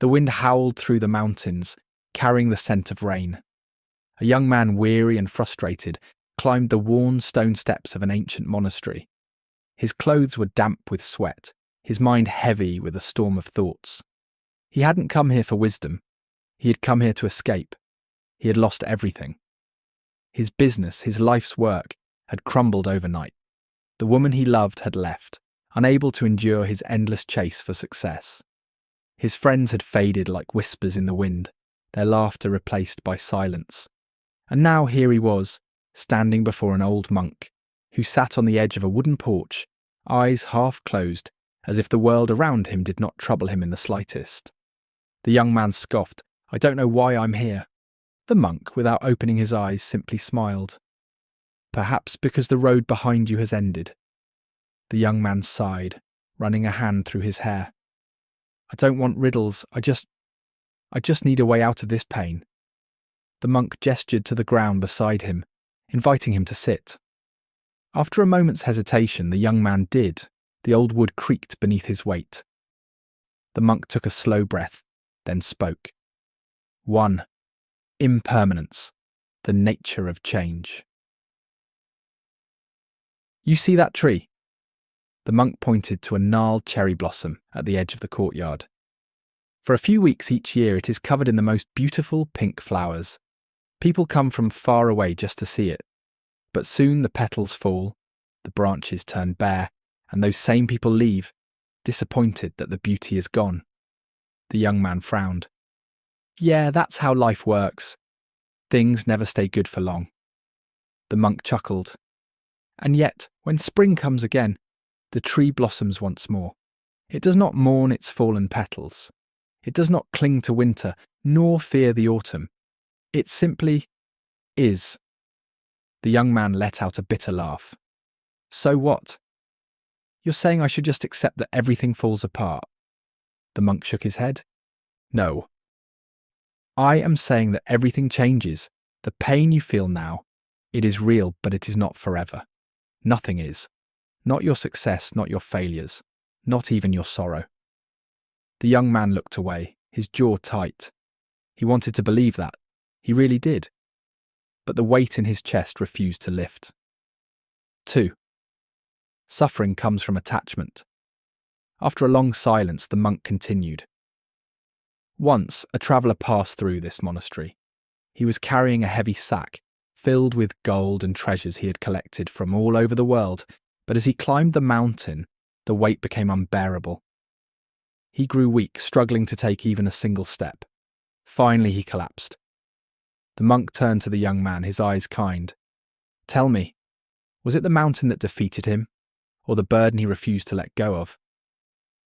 The wind howled through the mountains, carrying the scent of rain. A young man, weary and frustrated, climbed the worn stone steps of an ancient monastery. His clothes were damp with sweat, his mind heavy with a storm of thoughts. He hadn't come here for wisdom. He had come here to escape. He had lost everything. His business, his life's work, had crumbled overnight. The woman he loved had left, unable to endure his endless chase for success. His friends had faded like whispers in the wind, their laughter replaced by silence. And now here he was, standing before an old monk, who sat on the edge of a wooden porch, eyes half closed, as if the world around him did not trouble him in the slightest. The young man scoffed, "I don't know why I'm here." The monk, without opening his eyes, simply smiled. "Perhaps because the road behind you has ended." The young man sighed, running a hand through his hair. "I don't want riddles, I just need a way out of this pain." The monk gestured to the ground beside him, inviting him to sit. After a moment's hesitation, the young man did. The old wood creaked beneath his weight. The monk took a slow breath, then spoke. 1. Impermanence, the nature of change. "You see that tree?" The monk pointed to a gnarled cherry blossom at the edge of the courtyard. "For a few weeks each year it is covered in the most beautiful pink flowers. People come from far away just to see it. But soon the petals fall, the branches turn bare, and those same people leave, disappointed that the beauty is gone." The young man frowned. "Yeah, that's how life works. Things never stay good for long." The monk chuckled. "And yet, when spring comes again, the tree blossoms once more. It does not mourn its fallen petals. It does not cling to winter, nor fear the autumn. It simply is." The young man let out a bitter laugh. "So what? You're saying I should just accept that everything falls apart?" The monk shook his head. "No. I am saying that everything changes. The pain you feel now, it is real, but it is not forever. Nothing is. Not your success, not your failures, not even your sorrow." The young man looked away, his jaw tight. He wanted to believe that. He really did. But the weight in his chest refused to lift. 2. Suffering comes from attachment. After a long silence, the monk continued. "Once, a traveller passed through this monastery. He was carrying a heavy sack, filled with gold and treasures he had collected from all over the world, but as he climbed the mountain, the weight became unbearable. He grew weak, struggling to take even a single step. Finally, he collapsed. The monk turned to the young man, his eyes kind. "Tell me, was it the mountain that defeated him, or the burden he refused to let go of?"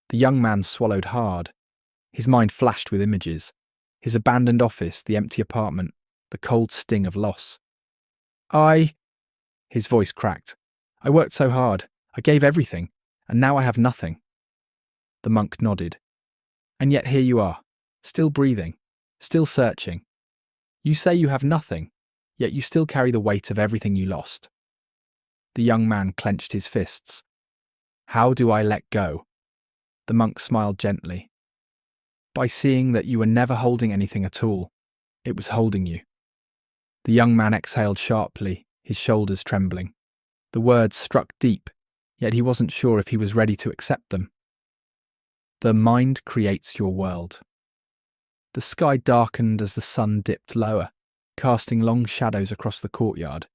The young man swallowed hard. His mind flashed with images. His abandoned office, the empty apartment, the cold sting of loss. His voice cracked. "I worked so hard. I gave everything, and now I have nothing." The monk nodded. "And yet here you are, still breathing, still searching. You say you have nothing, yet you still carry the weight of everything you lost." The young man clenched his fists. "How do I let go?" The monk smiled gently. "By seeing that you were never holding anything at all. It was holding you." The young man exhaled sharply, his shoulders trembling. The words struck deep, yet he wasn't sure if he was ready to accept them. "The mind creates your world." The sky darkened as the sun dipped lower, casting long shadows across the courtyard.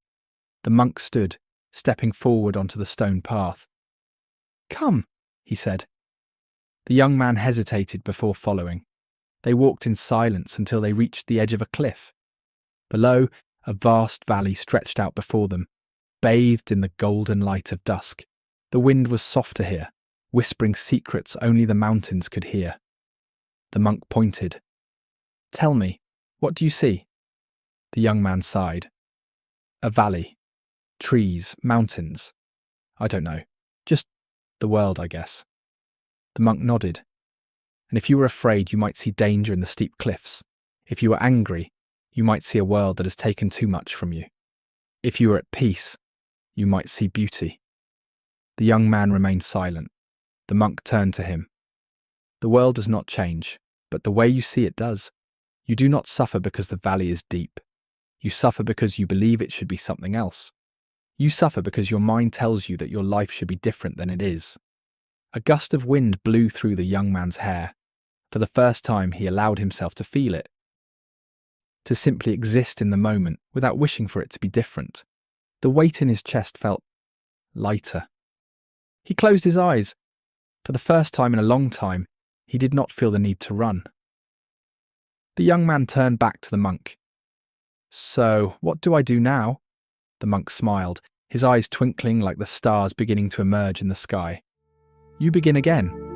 The monk stood, stepping forward onto the stone path. "Come," he said. The young man hesitated before following. They walked in silence until they reached the edge of a cliff. Below, a vast valley stretched out before them, bathed in the golden light of dusk. The wind was softer here, whispering secrets only the mountains could hear. The monk pointed. "Tell me, what do you see?" The young man sighed. "A valley. Trees, mountains. I don't know. Just the world, I guess." The monk nodded. "And if you were afraid, you might see danger in the steep cliffs. If you were angry, you might see a world that has taken too much from you. If you were at peace, you might see beauty." The young man remained silent. The monk turned to him. "The world does not change. but the way you see it does. You do not suffer because the valley is deep. You suffer because you believe it should be something else. You suffer because your mind tells you that your life should be different than it is. A gust of wind blew through the young man's hair. For the first time, he allowed himself to feel it, to simply exist in the moment without wishing for it to be different. The weight in his chest felt lighter. He closed his eyes. For the first time in a long time, he did not feel the need to run. The young man turned back to the monk. "So, what do I do now?" The monk smiled, his eyes twinkling like the stars beginning to emerge in the sky. "You begin again.